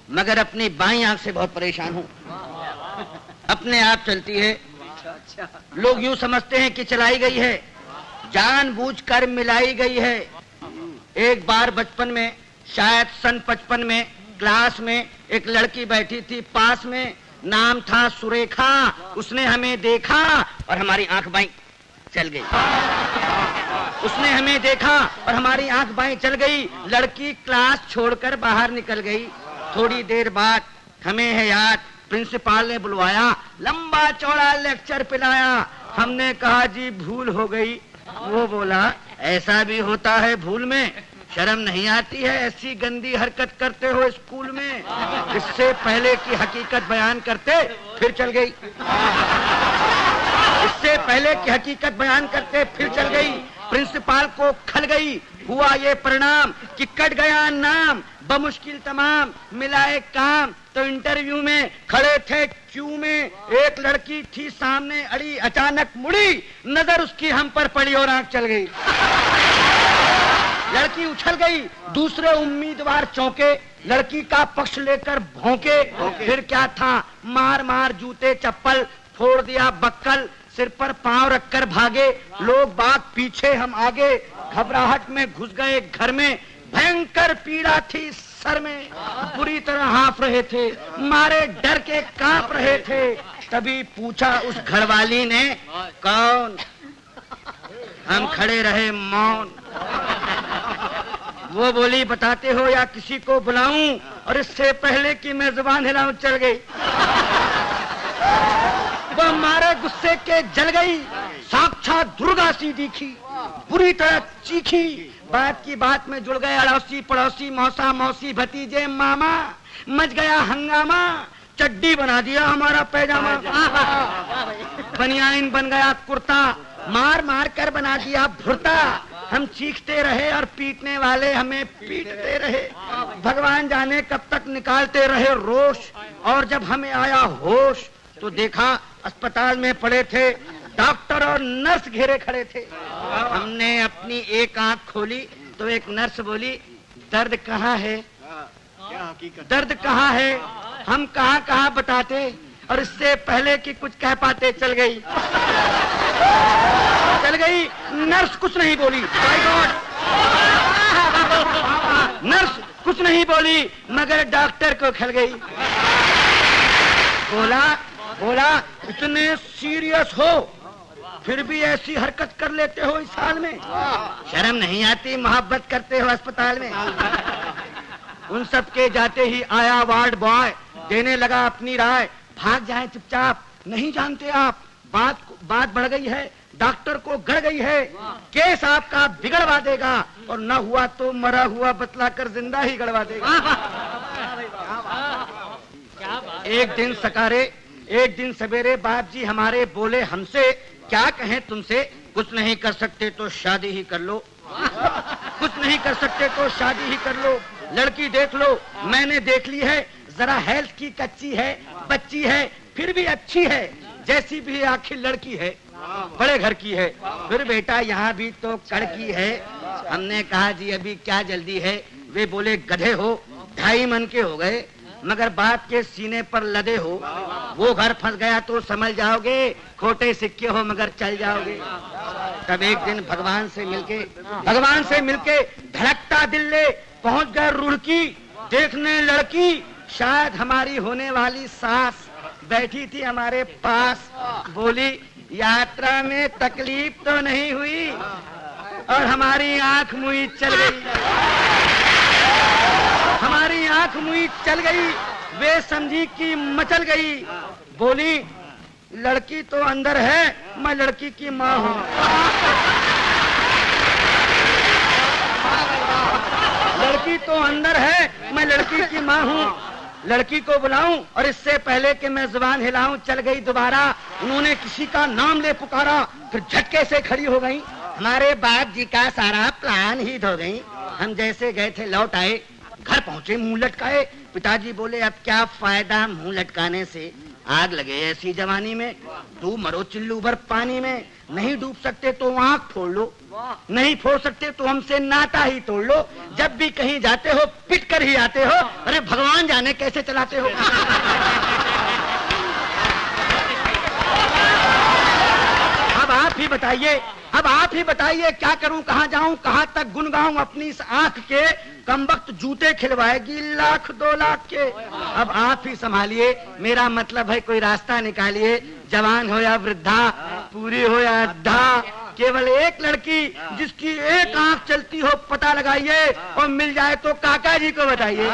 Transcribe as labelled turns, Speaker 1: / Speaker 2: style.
Speaker 1: मगर अपनी बाईं आंख से बहुत परेशान हूँ। अपने आप चलती है, लोग यूं समझते हैं कि चलाई गई है, जानबूझकर मिलाई गई है। एक बार बचपन में, शायद सन 55 में, क्लास में एक लड़की बैठी थी पास में, नाम था सुरेखा। उसने हमें देखा और हमारी आंख बाईं चल गई। उसने हमें देखा और हमारी आंख बाईं चल गई। लड़की क्लास छोड़कर बाहर निकल गई। थोड़ी देर बाद हमें है याद, प्रिंसिपल ने बुलवाया, लंबा चौड़ा लेक्चर पिलाया। हमने कहा जी भूल हो गई। वो बोला ऐसा भी होता है भूल में, शर्म नहीं आती है, ऐसी गंदी हरकत करते हो स्कूल में। इससे पहले की हकीकत बयान करते फिर चल गई। इससे पहले की हकीकत बयान करते फिर चल गई। प्रिंसिपल को खल गई। हुआ ये परिणाम कि कट गया नाम, बमुश्किल तमाम मिला एक काम। तो इंटरव्यू में खड़े थे क्यू में, एक लड़की थी सामने अड़ी, अचानक मुड़ी, नजर उसकी हम पर पड़ी और आंख चल गई। लड़की उछल गई, दूसरे उम्मीदवार चौंके, लड़की का पक्ष लेकर भौंके। फिर क्या था, मार मार जूते चप्पल, फोड़ दिया बक्कल, सिर पर पांव रखकर भागे। लोग बाग पीछे, हम आगे, घबराहट में घुस गए घर में। भयंकर पीड़ा थी सर में, बुरी तरह हाँफ रहे थे, मारे डर के कांप रहे थे। तभी पूछा उस घरवाली ने, कौन? हम खड़े रहे मौन। वो बोली बताते हो या किसी को बुलाऊं? और इससे पहले कि मैं जुबान हिलाऊं चल गई। वो हमारे गुस्से के जल गई, साक्षात दुर्गा सी दिखी, बुरी तरह चीखी। बात की बात में जुड़ गए अड़ोसी पड़ोसी, मौसा मौसी भतीजे मामा। मच गया हंगामा, चड्डी बना दिया हमारा पैजामा, बनियान बन गया कुर्ता, मार मार कर बना दिया भुर्ता। हम चीखते रहे और पीटने वाले हमें पीटते रहे। भगवान जाने कब तक निकालते रहे रोष। और जब हमें आया होश तो देखा अस्पताल में पड़े थे डॉक्टर और नर्स घेरे खड़े थे। हमने अपनी एक आंख खोली तो एक नर्स बोली, दर्द कहाँ है? दर्द कहाँ है? हम कहाँ कहाँ बताते, और इससे पहले कि कुछ कह पाते चल गई। चल गई। नर्स कुछ नहीं बोली, माय गॉड। नर्स कुछ नहीं बोली, मगर डॉक्टर को खल गई। बोला इतने सीरियस हो फिर भी ऐसी हरकत कर लेते हो इस साल में, शर्म नहीं आती? मोहब्बत करते हो अस्पताल में। उन सब के जाते ही आया वार्ड बॉय, देने लगा अपनी राय, भाग जाए चुपचाप, नहीं जानते आप बात बढ़ गई है, डॉक्टर को गड़ गई है, केस आपका बिगड़वा देगा, और न हुआ तो मरा हुआ बतलाकर जिंदा ही गड़वा देगा। एक दिन सकारे, एक दिन सवेरे बाप जी हमारे बोले हमसे, क्या कहें तुमसे, कुछ नहीं कर सकते तो शादी ही कर लो, कुछ नहीं कर सकते तो शादी ही कर लो। लड़की देख लो, मैंने देख ली है, जरा हेल्थ की कच्ची है, बच्ची है, फिर भी अच्छी है, जैसी भी आखिर लड़की है, बड़े घर की है, फिर बेटा यहाँ भी तो कड़की है। हमने कहा जी अभी क्या जल्दी है? वे बोले गधे हो, 2.5 मन के हो गए, मगर बात के सीने पर लदे हो। वो घर फंस गया तो समझ जाओगे, खोटे सिक्के हो मगर चल जाओगे। तब एक दिन भगवान से मिलके धड़कता दिल ले पहुंच गए रुड़की, देखने लड़की, शायद हमारी होने वाली सास बैठी थी हमारे पास। बोली यात्रा में तकलीफ तो नहीं हुई? और हमारी आंख मुई चल गई, हमारी आंख मुई चल गई। वे समझी कि मचल गई। बोली लड़की तो अंदर है, मैं लड़की की माँ हूँ। लड़की तो अंदर है, मैं लड़की की माँ हूँ। लड़की को बुलाऊं और इससे पहले कि मैं जुबान हिलाऊं चल गई दोबारा। उन्होंने किसी का नाम ले पुकारा, फिर झटके से खड़ी हो गई। हमारे बाप जी का सारा प्लान ही धो गई। हम जैसे गए थे लौट आए, घर पहुंचे मुंह लटकाए। पिताजी बोले अब क्या फायदा मुंह लटकाने से, आग लगे ऐसी जवानी में, तू मरो चिल्लू भर पानी में। नहीं डूब सकते तो आंख फोड़ लो, नहीं फोड़ सकते तो हमसे नाता ही तोड़ लो। जब भी कहीं जाते हो पिट कर ही आते हो, अरे भगवान जाने कैसे चलाते हो। अब आप ही बताइए, अब आप ही बताइए क्या करूं, कहां जाऊं, कहां तक गुन गाऊं अपनी इस आंख के। कम वक्त जूते खिलवाएगी लाख 2 लाख के। अब आप ही संभालिए, मेरा मतलब है कोई रास्ता निकालिए। जवान हो या वृद्धा, पूरी हो या अद्धा, केवल एक लड़की जिसकी एक आंख चलती हो पता लगाइए, और मिल जाए तो काका जी को बताइए।